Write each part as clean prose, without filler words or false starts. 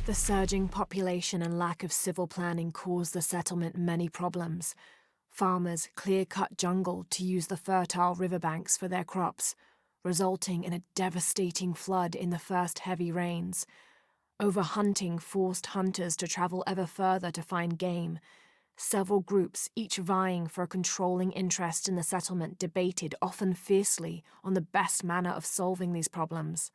The surging population and lack of civil planning caused the settlement many problems. Farmers clear-cut jungle to use the fertile riverbanks for their crops, resulting in a devastating flood in the first heavy rains. Overhunting forced hunters to travel ever further to find game. Several groups, each vying for a controlling interest in the settlement, debated, often fiercely, on the best manner of solving these problems.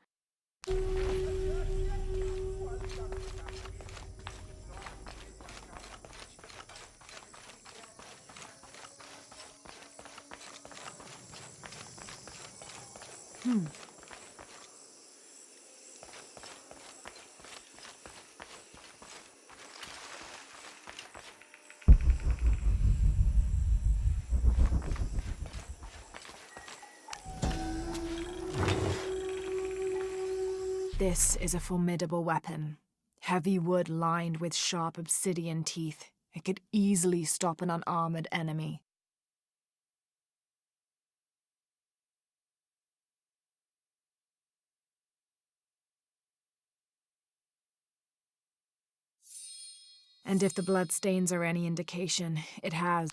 This is a formidable weapon. Heavy wood lined with sharp obsidian teeth. It could easily stop an unarmored enemy. And if the bloodstains are any indication, it has.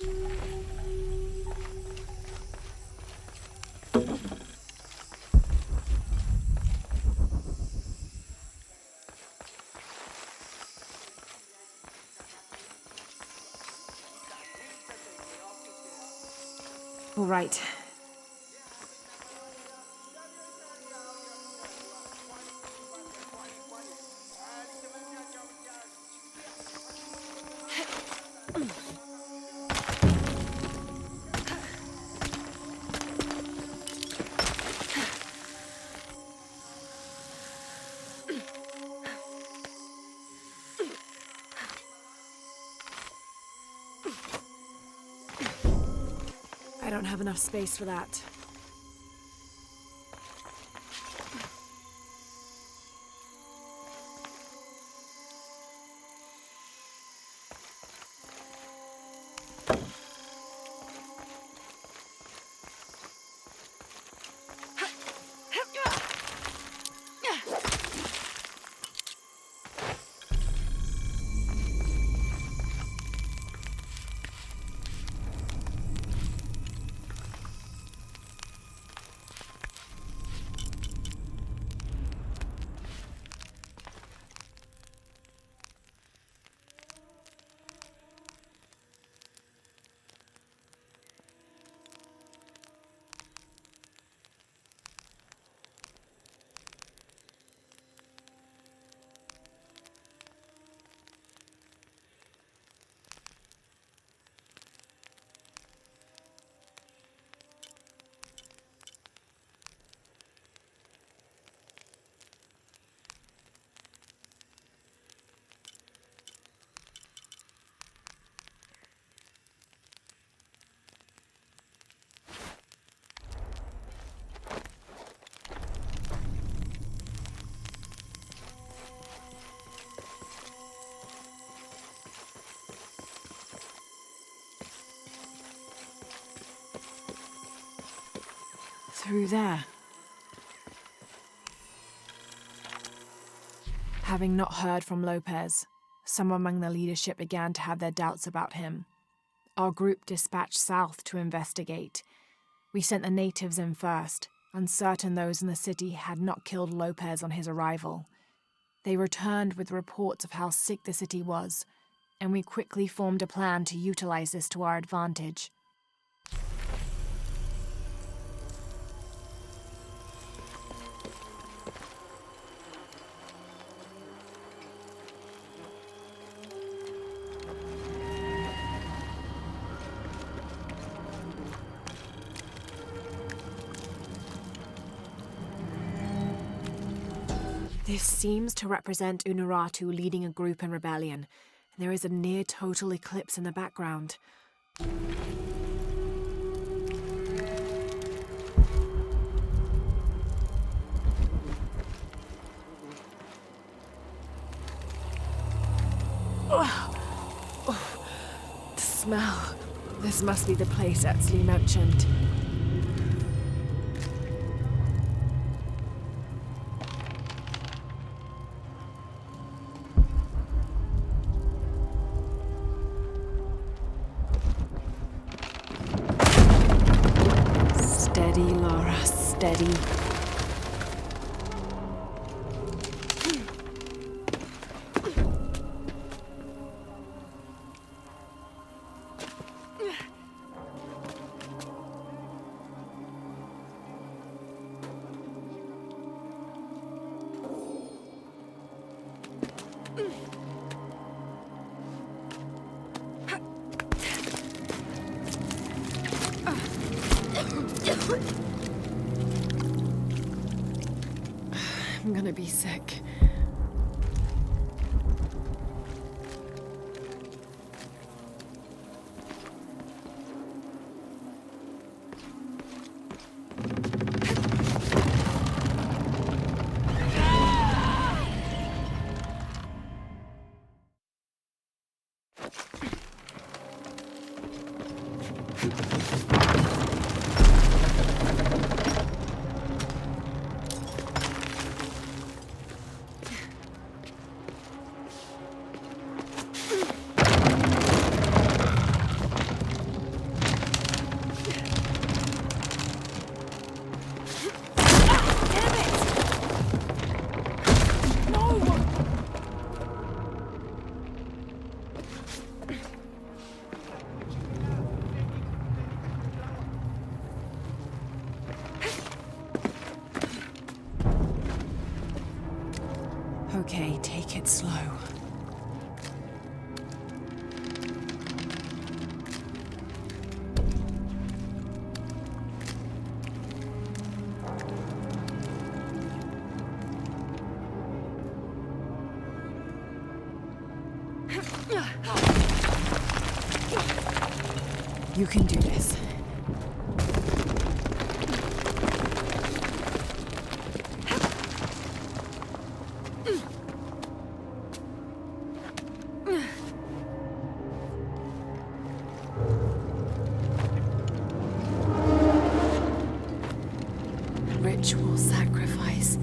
All right. I don't have enough space for that. Through there. Having not heard from Lopez, some among the leadership began to have their doubts about him. Our group dispatched south to investigate. We sent the natives in first, uncertain those in the city had not killed Lopez on his arrival. They returned with reports of how sick the city was, and we quickly formed a plan to utilize this to our advantage. This seems to represent Unuratu leading a group in rebellion. There is a near-total eclipse in the background. The smell. This must be the place Etsley mentioned. Steady, Lara, steady. I'm gonna be sick. Okay, take it slow. You can do this. Ritual sacrifice.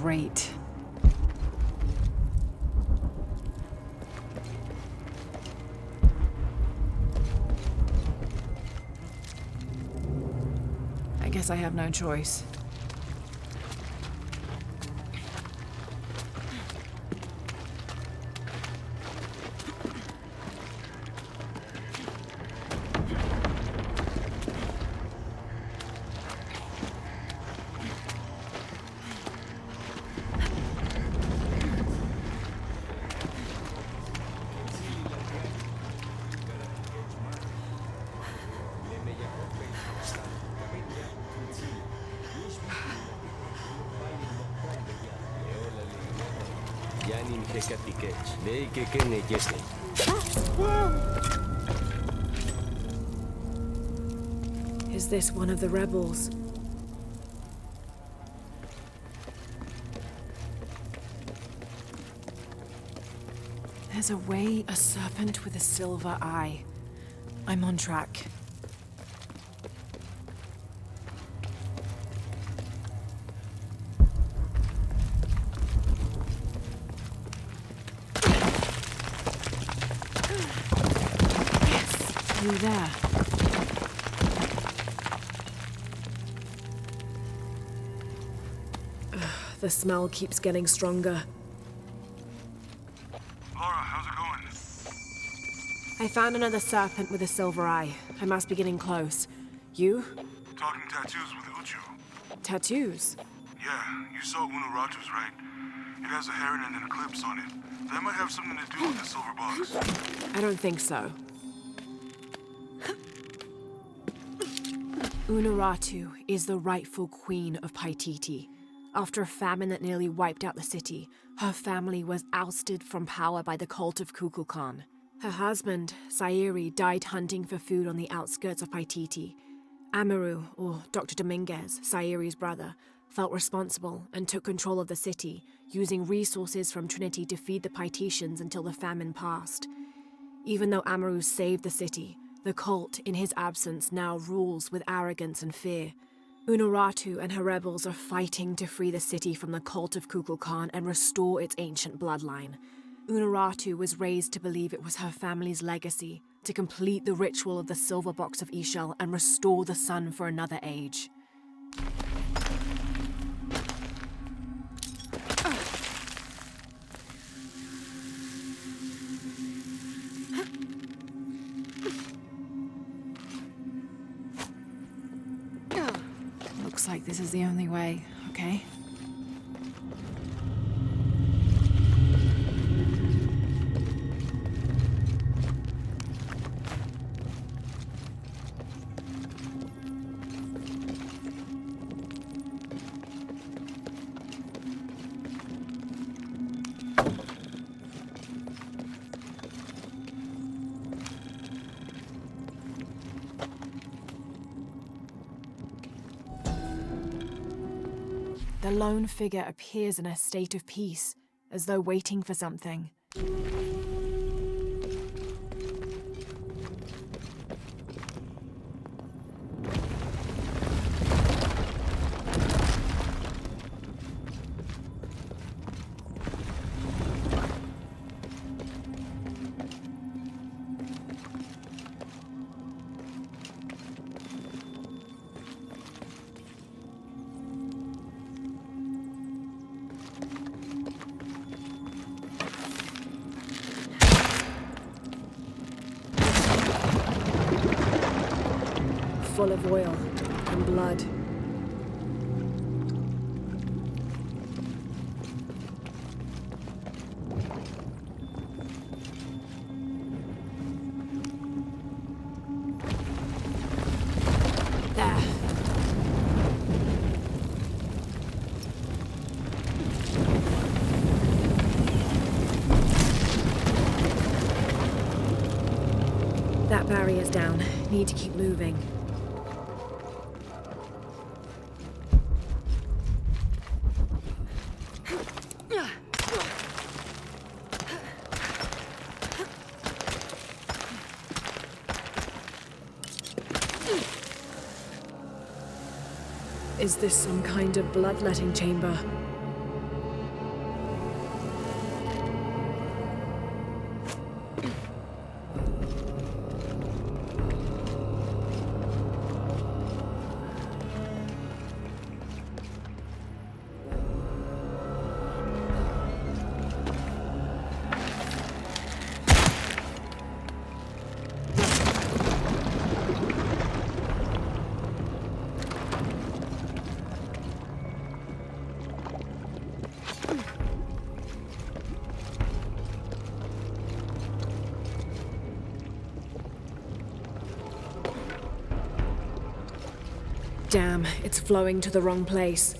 Great. I guess I have no choice. Is this one of the rebels? There's a way, a serpent with a silver eye. I'm on track. You there? The smell keeps getting stronger. Laura, how's it going? I found another serpent with a silver eye. I must be getting close. You? Talking tattoos with Uchu. Tattoos? Yeah, you saw Unuratu's, right? It has a heron and an eclipse on it. That might have something to do with the silver box. I don't think so. Unuratu is the rightful queen of Paititi. After a famine that nearly wiped out the city, her family was ousted from power by the cult of Kukulkan. Her husband, Sairi, died hunting for food on the outskirts of Paititi. Amaru, or Dr. Dominguez, Sairi's brother, felt responsible and took control of the city, using resources from Trinity to feed the Paititians until the famine passed. Even though Amaru saved the city, the cult, in his absence, now rules with arrogance and fear. Unuratu and her rebels are fighting to free the city from the cult of Kukulkan and restore its ancient bloodline. Unuratu was raised to believe it was her family's legacy to complete the ritual of the silver box of Ishel and restore the sun for another age. Looks like this is the only way, okay? The lone figure appears in a state of peace, as though waiting for something. Full of oil and blood. There. That barrier's down. Need to keep moving. Is this some kind of bloodletting chamber? Damn, it's flowing to the wrong place.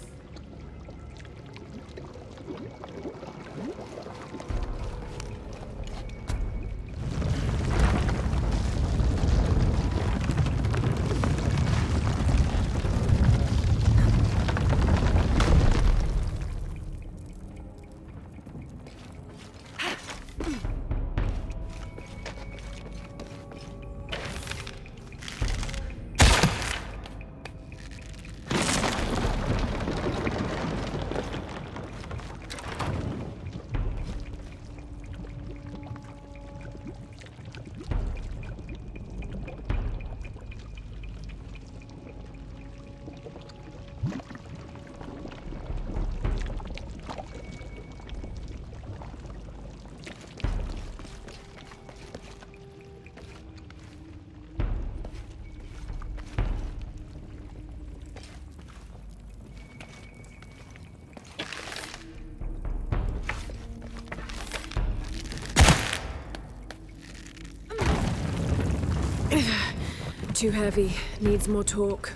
Too heavy. Needs more torque.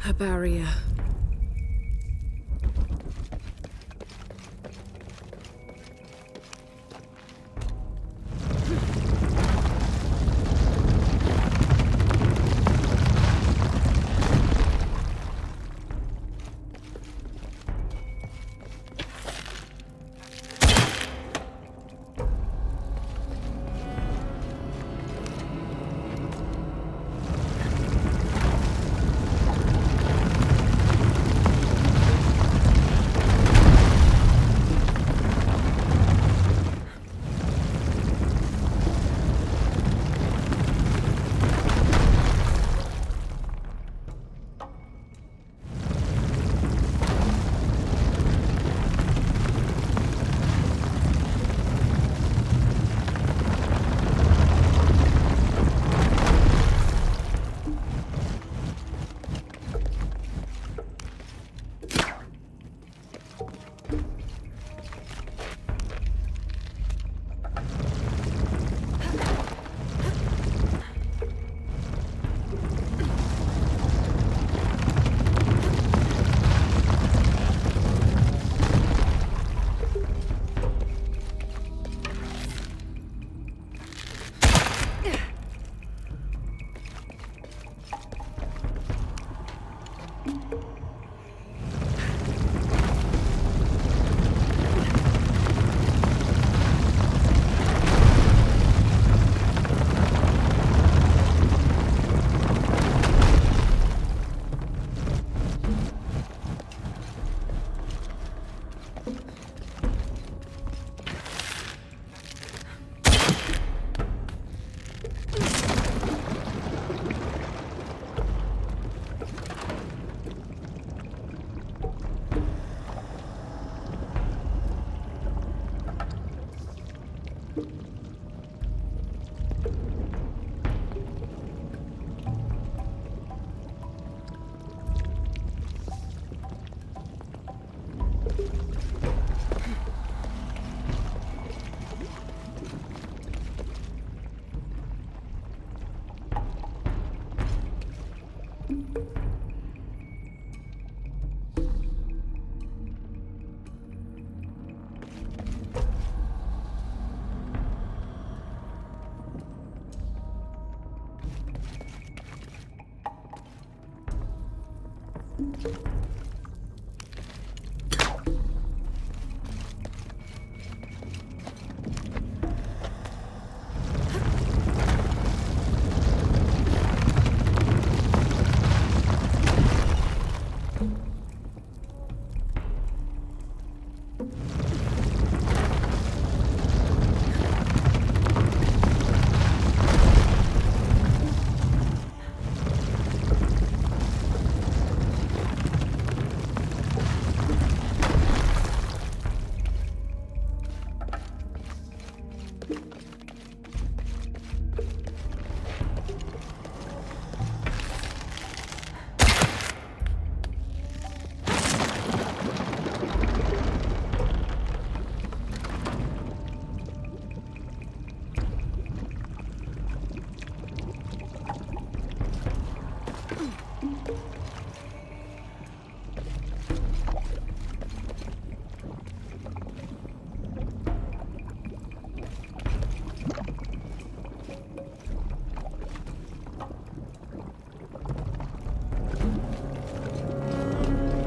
A barrier.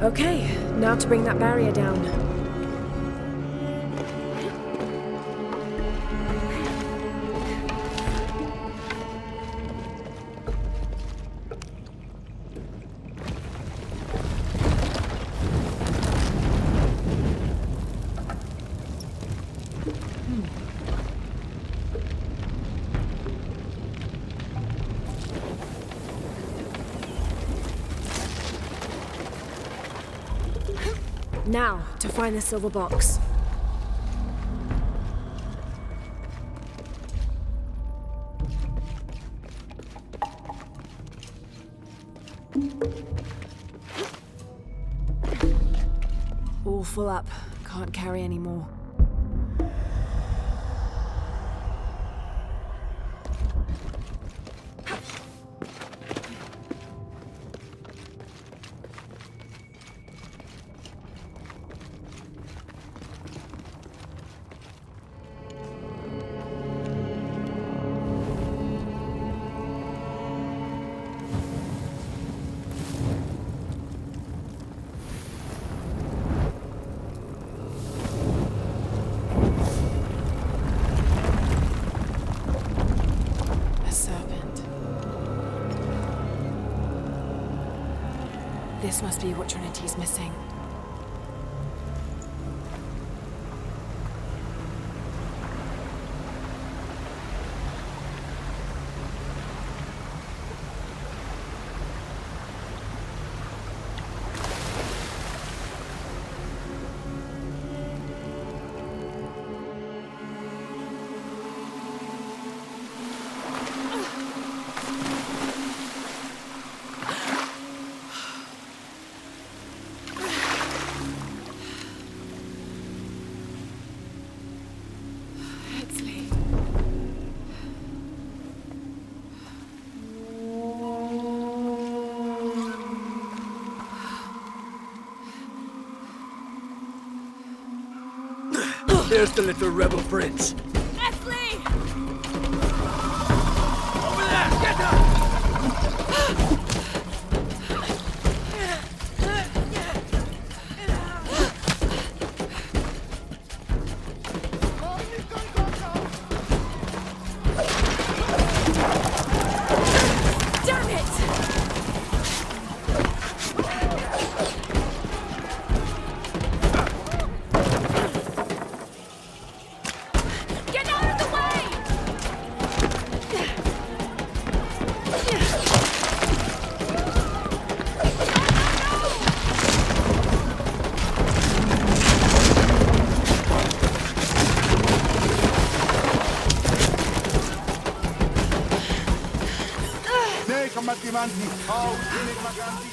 Okay, now to bring that barrier down. Now, to find the silver box. All full up. Can't carry any more. This must be what Trinity's missing. There's the little rebel prince. Leslie! Over there! Get her! Damn it! Get out of the way! Nee, combattimenti. Oh, tieni maganti.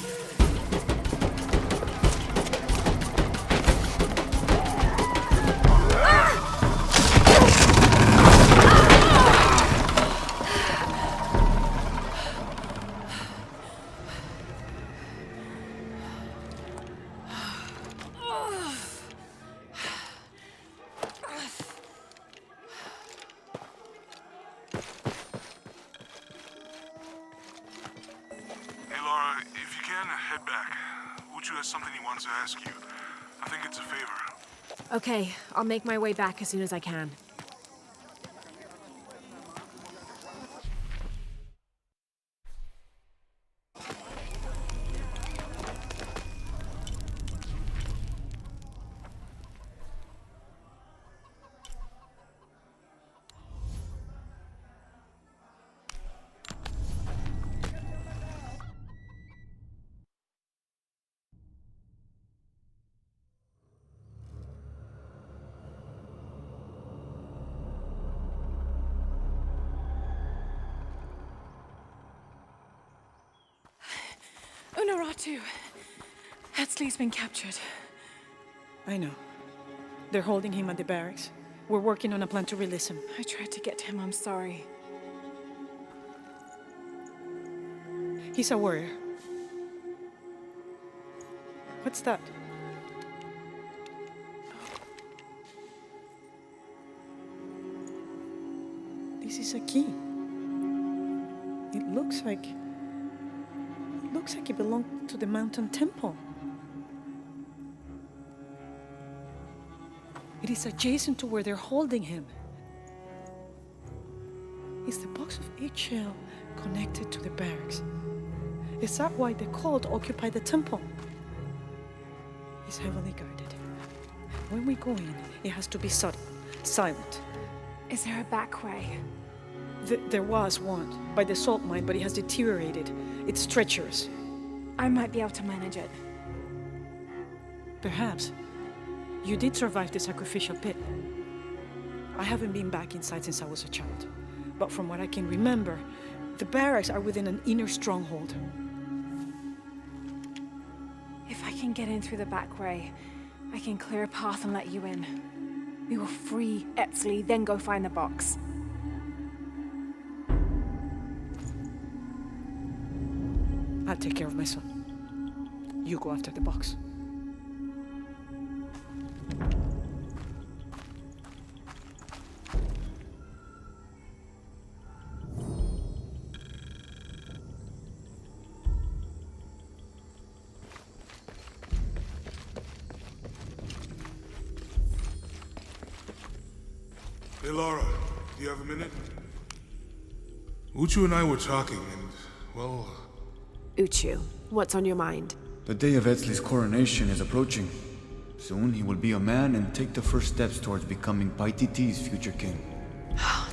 Hey, Laura, if you can, head back. Uchu has something he wants to ask you. I think it's a favor. Okay, I'll make my way back as soon as I can. Unaratu! Hetzley's been captured. I know. They're holding him at the barracks. We're working on a plan to release him. I tried to get to him, I'm sorry. He's a warrior. What's that? This is a key. It looks like it belonged to the mountain temple. It is adjacent to where they're holding him. Is the box of eggshell connected to the barracks? Is that why the cult occupied the temple? It's heavily guarded. When we go in, it has to be subtle, silent. Is there a back way? There was one by the salt mine, but it has deteriorated. It's treacherous. I might be able to manage it. Perhaps. You did survive the sacrificial pit. I haven't been back inside since I was a child. But from what I can remember, the barracks are within an inner stronghold. If I can get in through the back way, I can clear a path and let you in. We will free Etzli, then go find the box. I'll take care of my son. You go after the box. Hey, Laura, do you have a minute? Uchu and I were talking, and, well... Uchu, what's on your mind? The day of Etzli's coronation is approaching. Soon he will be a man and take the first steps towards becoming Paititi's future king.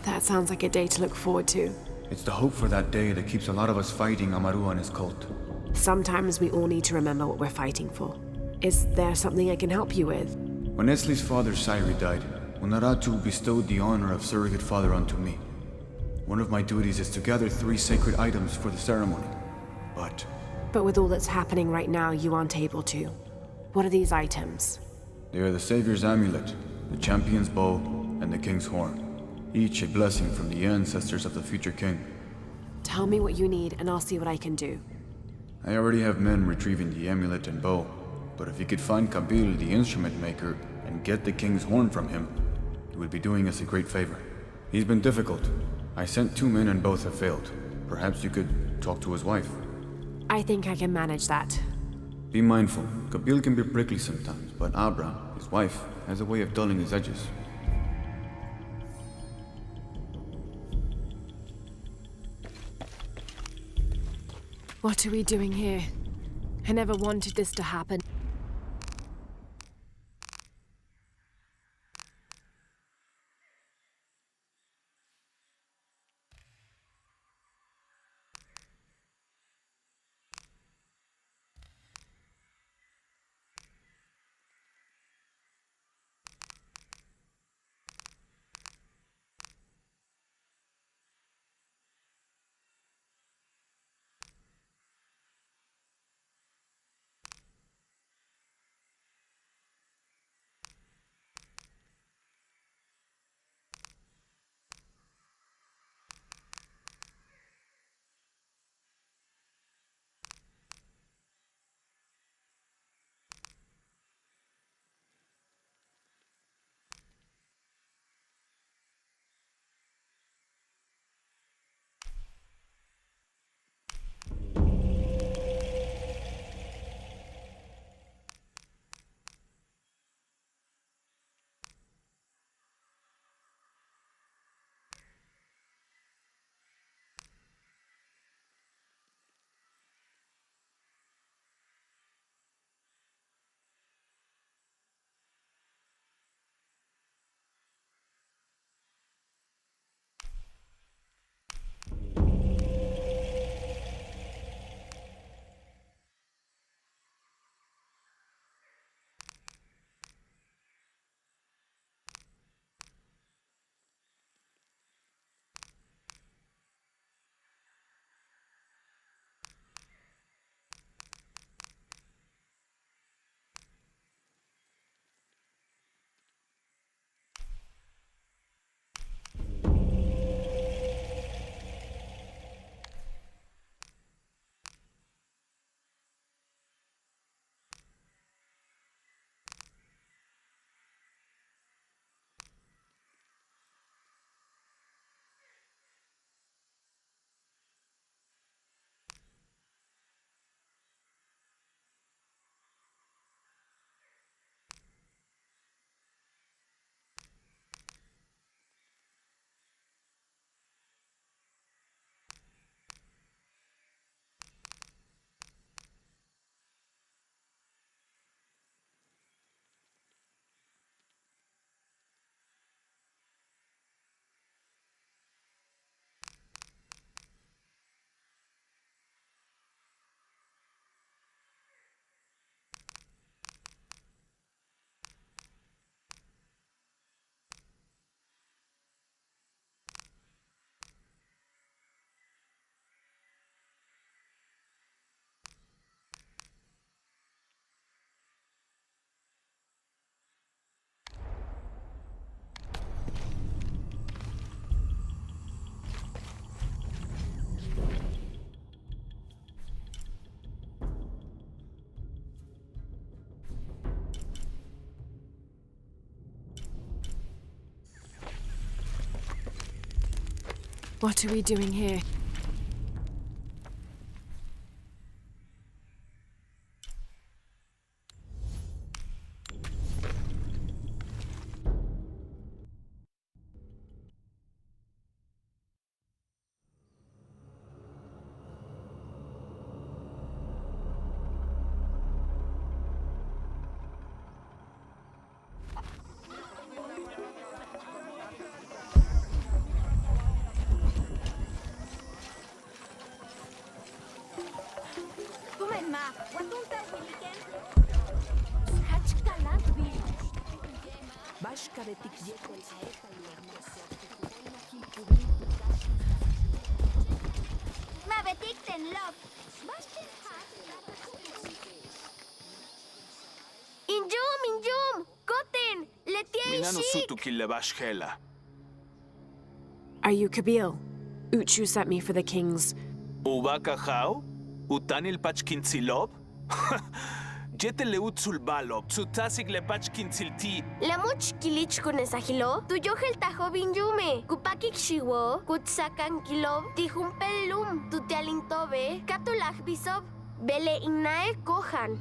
That sounds like a day to look forward to. It's the hope for that day that keeps a lot of us fighting Amaru and his cult. Sometimes we all need to remember what we're fighting for. Is there something I can help you with? When Etzli's father Sairi died, Unaratu bestowed the honor of surrogate father onto me. One of my duties is to gather 3 sacred items for the ceremony. But with all that's happening right now, you aren't able to. What are these items? They are the Savior's amulet, the champion's bow, and the king's horn. Each a blessing from the ancestors of the future king. Tell me what you need and I'll see what I can do. I already have men retrieving the amulet and bow, but if you could find Kabil, the instrument maker, and get the king's horn from him, you would be doing us a great favor. He's been difficult. I sent 2 men and both have failed. Perhaps you could talk to his wife. I think I can manage that. Be mindful. Kabil can be prickly sometimes, but Abra, his wife, has a way of dulling his edges. What are we doing here? I never wanted this to happen. What are we doing here? Injum! Goten! Minano Letiei sutu kilebashkela. Are you Kabil? Uchu sent me for the king's. Ubaka hao? Utanil pachkintzilop? Jetele utsulbalop, tsutasik le pachkintzilti. Lamuch kilich kunesahilo, tuyohel tajo binjume, kupakik shiwo, kutsakan kilob, tijumpelum, tutialintobe, katulaj bisob, bele inae kohan.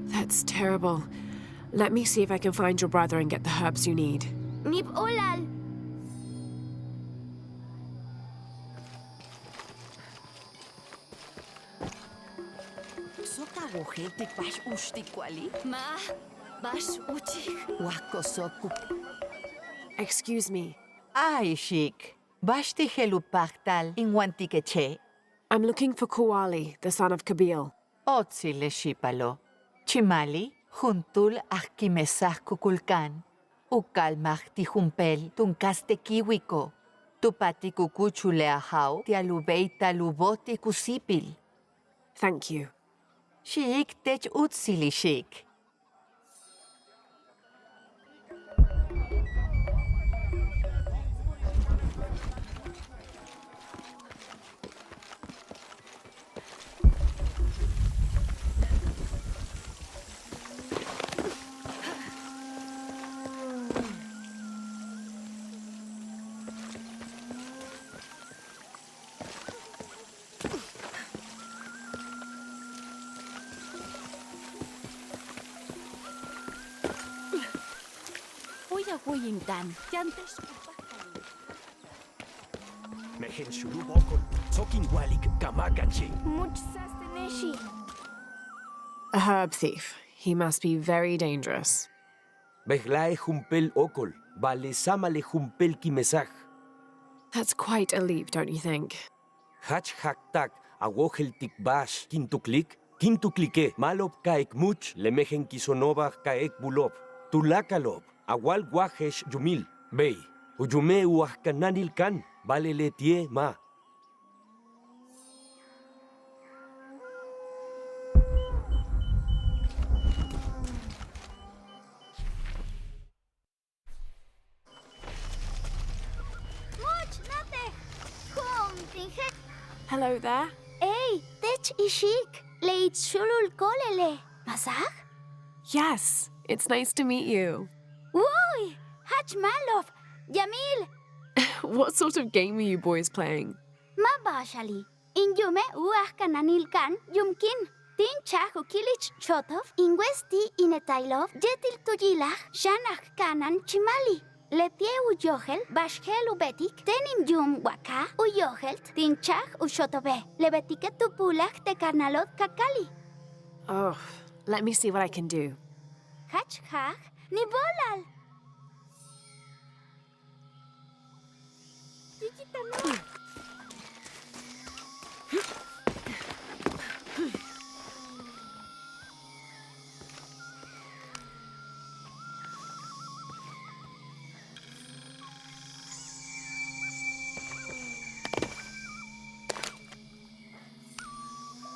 That's terrible. Let me see if I can find your brother and get the herbs you need. Nip olal. Soka woheltik bash ushtikwali? Ma, bash uchik. Wako soku. Excuse me. Ay, Shik. Bash tihelupaktal inwantike Che. I'm looking for Kuali, the son of Kabil. Otsi le shipalo. Chimali, juntul akimesah kukulkan. Ukalmah tijumpel tunkaste kiwiko. Tupati kukuchule ahau tialubei taluboti kusipil. Thank you. Shik tech utsili Shik. Mehen shulubokon, sokin walik kamakachi. Much sasteneshi. A herb thief. He must be very dangerous. Behlae jumpel okol, vale samale jumpel kimesaj. That's quite a leap, don't you think? Hach haktak, awohel tikbash, kintuklike, malop kaek much, lemejen kisonova kaek bulop, tulakalob, awal guajesh yumil, bey, uyume uahkananil kan, vale letie ma. Much nate. Hum tinge. Hello there. Ey, tech ishik. Leit shulul kolele. Masag? Yes, it's nice to meet you. Uy, hach malov. Yamil. What sort of game are you boys playing? Ma bashali. Injume uahkananil kan yumkin. Tin chahu kilich chotov. Ingwesti inetailov. Jetil tuyilach. Shanach kanan chimali. Letie uyohel, bashhel ubetik, tenim yum waka, uyohelt, tinchach ushotobe, lebetike tupulach te karnalot kakali. Oh, let me see what I can do. Hach hach, ni bolal.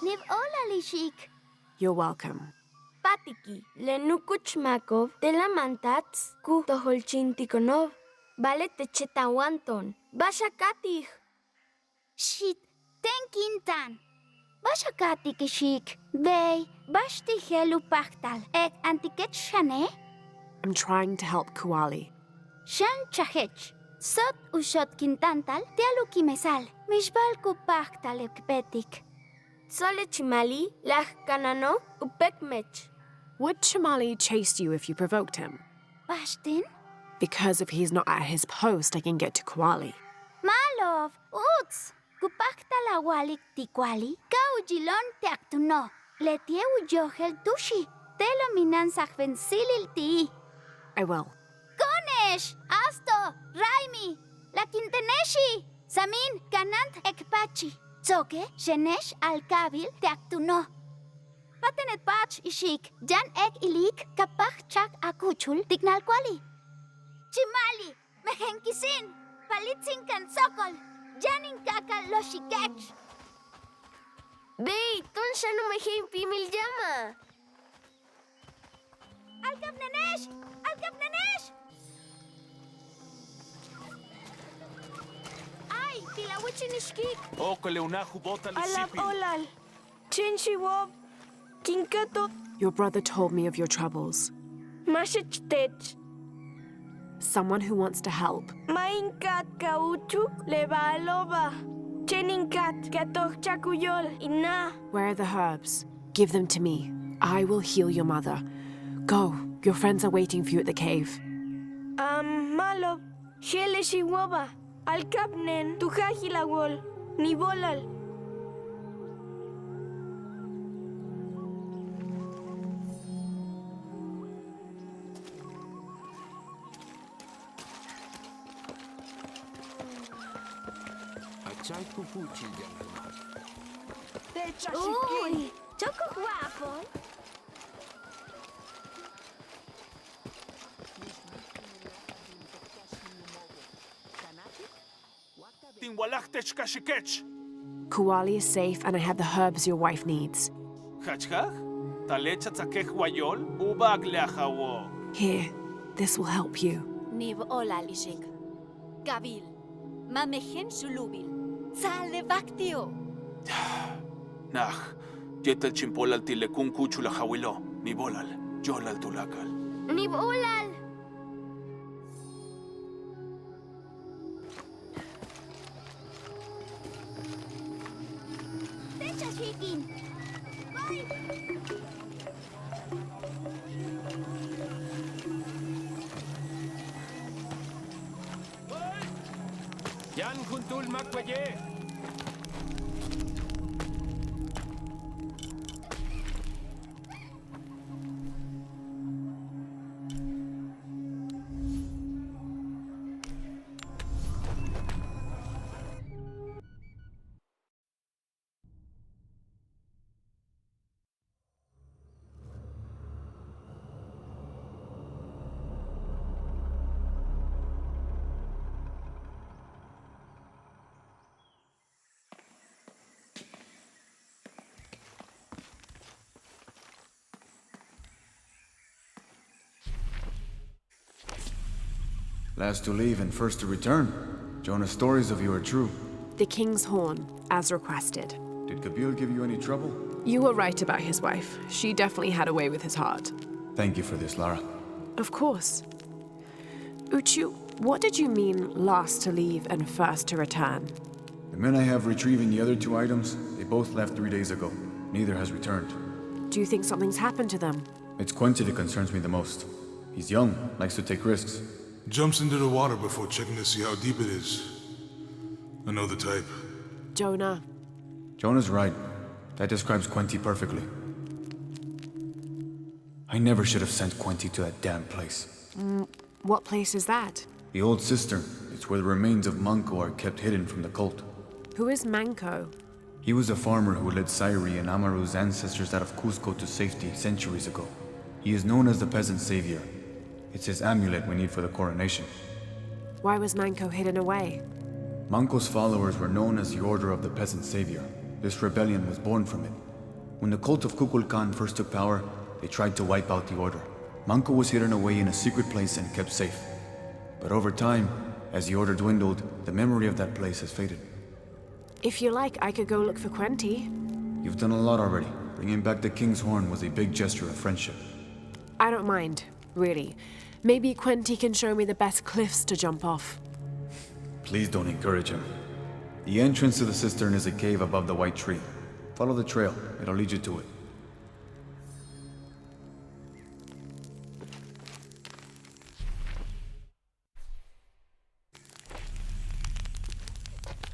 Niv olalishik. You're welcome. Patiki, lenukuchmakov, telamantats, ku toholchintikonov, vale techetawanton, bashakatih. Shit, tenkintan. Bashakatik shik, bey, bashtihelu pachtal, ek antiket shane, I'm trying to help Kuali. shan chahech, Sot ushot kintantal, tealuki mesal, mishbal kupak talekbetik. Sole chimali, lach kanano, upekmech. Would Chimali chase you if you provoked him? Pashtin? Because if he's not at his post, I can get to Kuali. Malov, uts! Kupak talawalik tikwali, kaujilon teaktuno. Letieu johel tushi, telo minansach vensilil ti. I will. Konesh, Asto, Raimi, La Quinteneshi, Samin, Kanant Ekpachi, Tzoke, Shenesh Alkabil, Teaktuno. Patenet Pach Ishik, Jan Ek Ilik, Kapach Chak Akuchul, Tignal Kwali. Chimali, Mehenkisin, Palitzin Kansokol, Janin Kaka Loshikech. Bey, ton siya no may pimil llama. Alkab Nanesh! Alkab Nanesh! Ay, tilawichin ishkik. Okole unahu bota Alab lisipin. olal. Chinshi wob. Kinkato. Your brother told me of your troubles. Mashich tech. Someone who wants to help. Mainkat kauchuk leba aloba. Cheninkat katoch chakuyol ina. Where are the herbs? Give them to me. I will heal your mother. Go. Your friends are waiting for you at the cave. Malob. Shele shiwoba. Alkapnen tuhajilawol. Nibolal. Uy, choco guapo. Tinwalachtech kashikech. Kuali is safe and I have the herbs your wife needs. Hachkach? Talecha tzakech wayol, ubag leachawo. Here, this will help you. Nib ola lishik. Gabil. Mamehen sulubil. Tzale baktio. Nach, yetel chimpolal tilekun kuchula hawilo, nibolal, yolal tulakal. Nibolal. Techas hikin. Yan kuntul makwaye. Last to leave and first to return. Jonah's stories of you are true. The King's Horn, as requested. Did Kabil give you any trouble? You were right about his wife. She definitely had a way with his heart. Thank you for this, Lara. Of course. Uchu, what did you mean last to leave and first to return? The men I have retrieving the other two items, they both left 3 days ago. Neither has returned. Do you think something's happened to them? It's Quincy that concerns me the most. He's young, likes to take risks. Jumps into the water before checking to see how deep it is. I know the type. Jonah. Jonah's right. That describes Quincy perfectly. I never should have sent Quincy to that damn place. What place is that? The old cistern. It's where the remains of Manco are kept hidden from the cult. Who is Manco? He was a farmer who led Sairi and Amaru's ancestors out of Cusco to safety centuries ago. He is known as the peasant savior. It's his amulet we need for the coronation. Why was Manco hidden away? Manco's followers were known as the Order of the Peasant Savior. This rebellion was born from it. When the cult of Kukulkan first took power, they tried to wipe out the order. Manco was hidden away in a secret place and kept safe. But over time, as the order dwindled, the memory of that place has faded. If you like, I could go look for Quenti. You've done a lot already. Bringing back the King's Horn was a big gesture of friendship. I don't mind, really. Maybe Quenti can show me the best cliffs to jump off. Please don't encourage him. The entrance to the cistern is a cave above the white tree. Follow the trail. It'll lead you to it.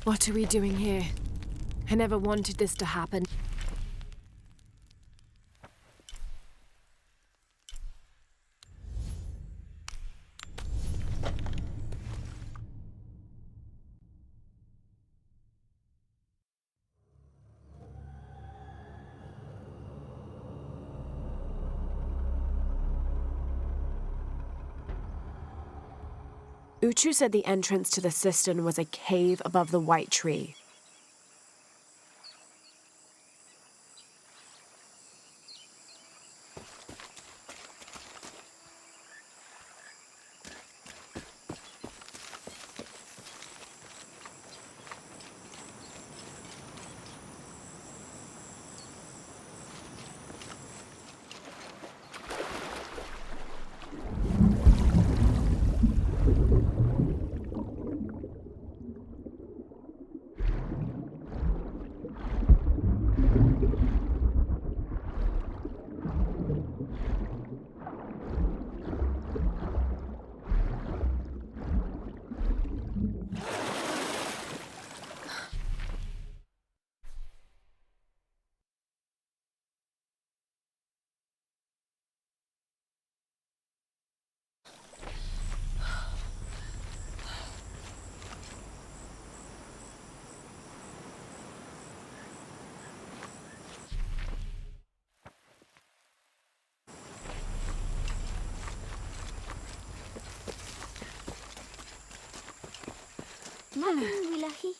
What are we doing here? I never wanted this to happen. Uchu said the entrance to the cistern was a cave above the white tree. Makin wilahi.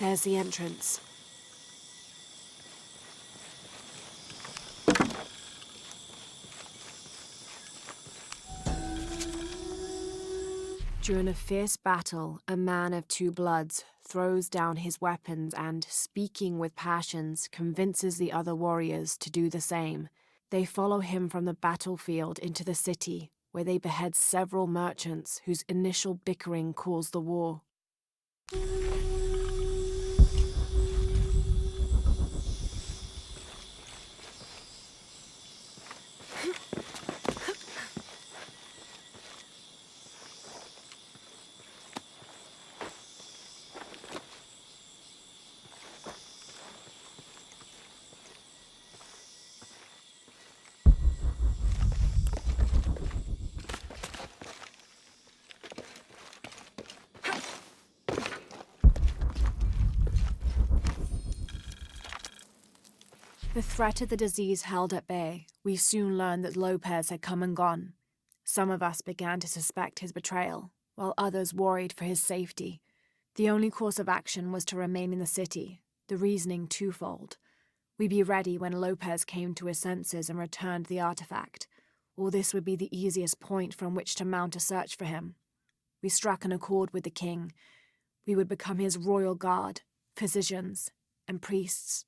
There's the entrance. During a fierce battle, a man of two bloods throws down his weapons and, speaking with passions, convinces the other warriors to do the same. They follow him from the battlefield into the city, where they behead several merchants whose initial bickering caused the war. The threat of the disease held at bay, we soon learned that Lopez had come and gone. Some of us began to suspect his betrayal, while others worried for his safety. The only course of action was to remain in the city, the reasoning twofold. We'd be ready when Lopez came to his senses and returned the artifact, or this would be the easiest point from which to mount a search for him. We struck an accord with the king. We would become his royal guard, physicians, and priests.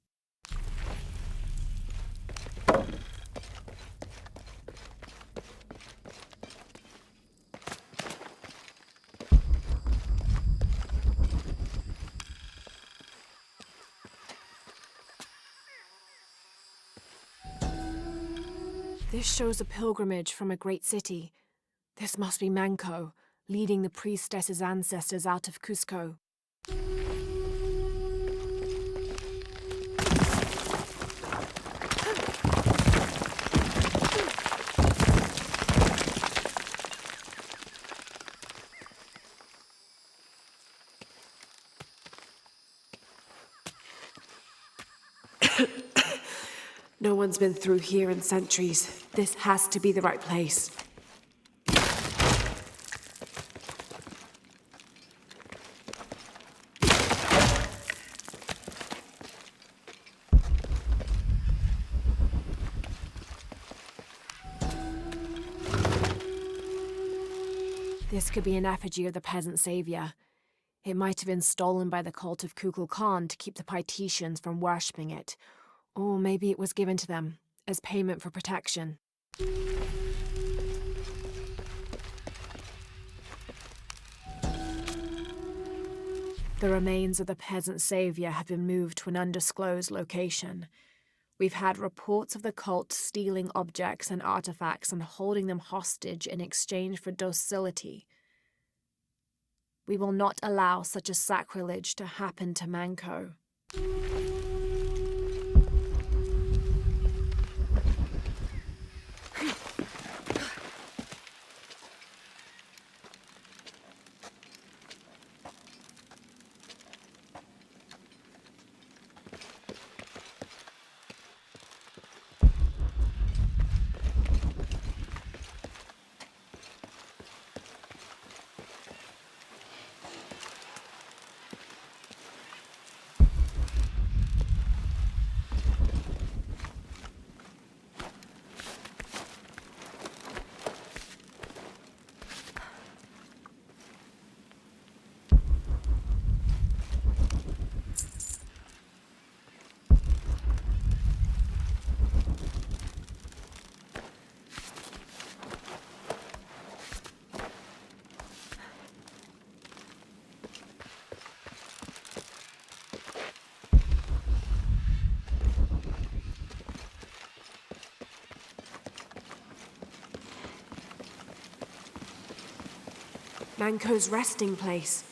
This shows a pilgrimage from a great city. This must be Manco, leading the priestess's ancestors out of Cusco. No one's been through here in centuries. This has to be the right place. This could be an effigy of the peasant savior. It might have been stolen by the cult of Kukulkan to keep the Paititians from worshipping it. Or maybe it was given to them as payment for protection. The remains of the peasant savior have been moved to an undisclosed location. We've had reports of the cult stealing objects and artifacts and holding them hostage in exchange for docility. We will not allow such a sacrilege to happen to Manco. Manco's resting place.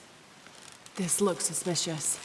This looks suspicious.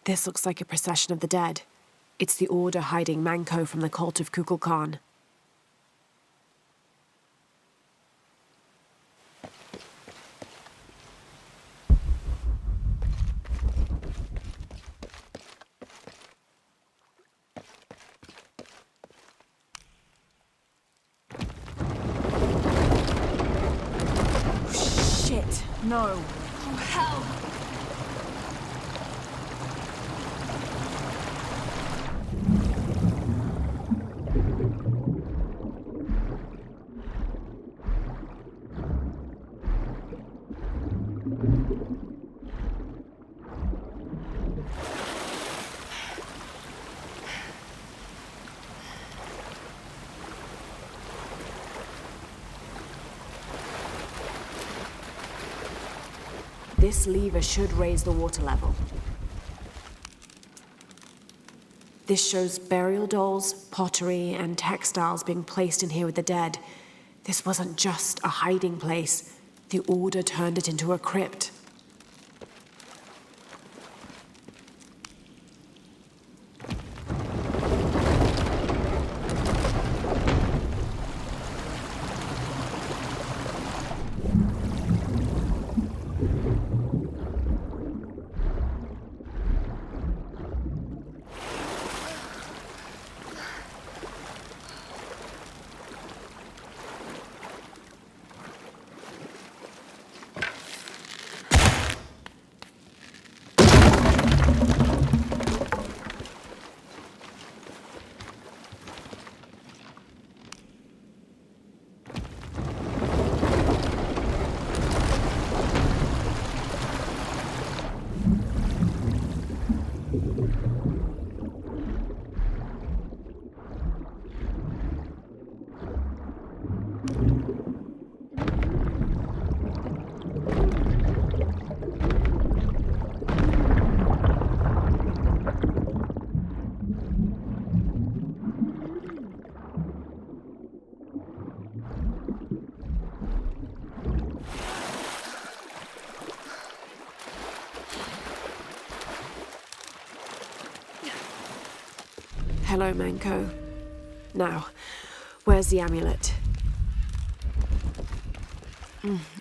This looks like a procession of the dead. It's the Order hiding Manco from the cult of Kukulkan. Shit, no. Oh, hell! This lever should raise the water level. This shows burial dolls, pottery, and textiles being placed in here with the dead. This wasn't just a hiding place. The Order turned it into a crypt. Hello, Manko. Now, where's the amulet?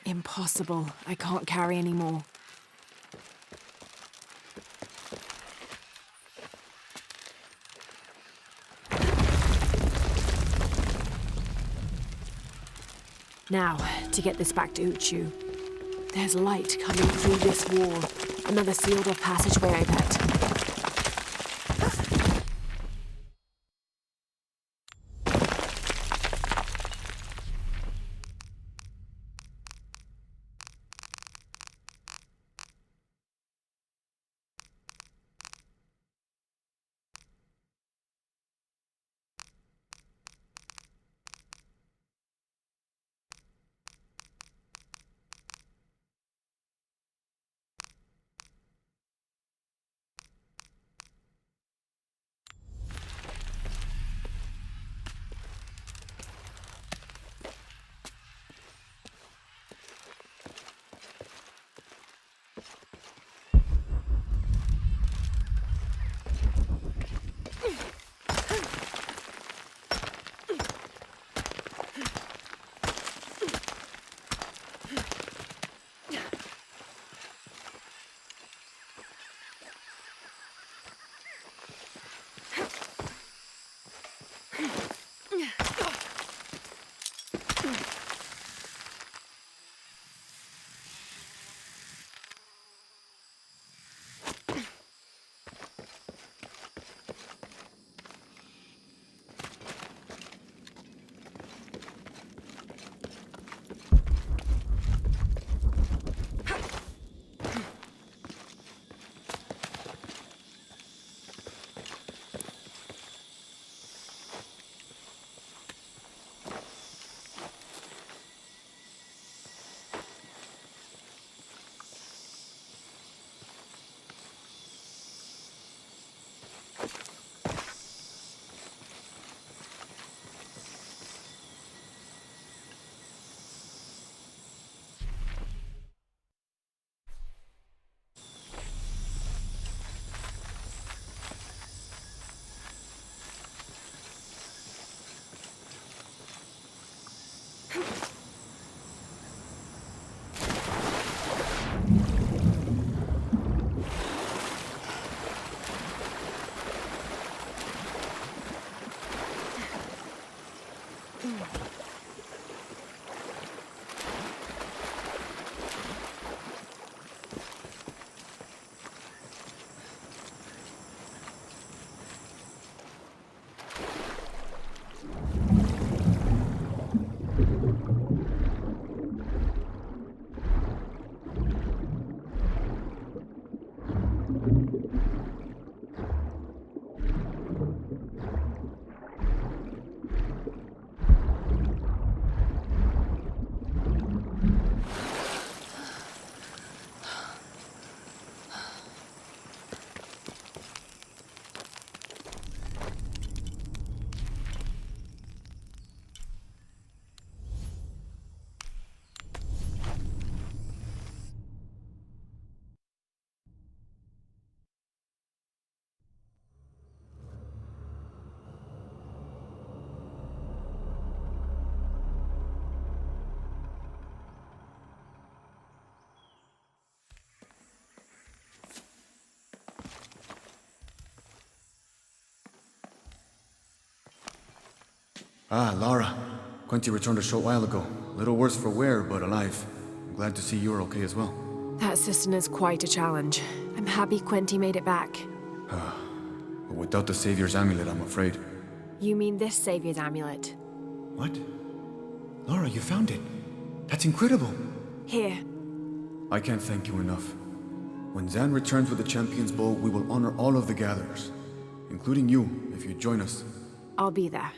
Impossible. I can't carry any more. Now, to get this back to Uchu. There's light coming through this wall. Another sealed-off passageway, I bet. Ah, Lara. Quinty returned a short while ago. Little worse for wear, but alive. I'm glad to see you're okay as well. That system is quite a challenge. I'm happy Quenty made it back. But without the Savior's amulet, I'm afraid. You mean this Savior's amulet? What? Lara, you found it. That's incredible. Here. I can't thank you enough. When Zan returns with the Champion's Bow, we will honor all of the gatherers. Including you, if you join us. I'll be there.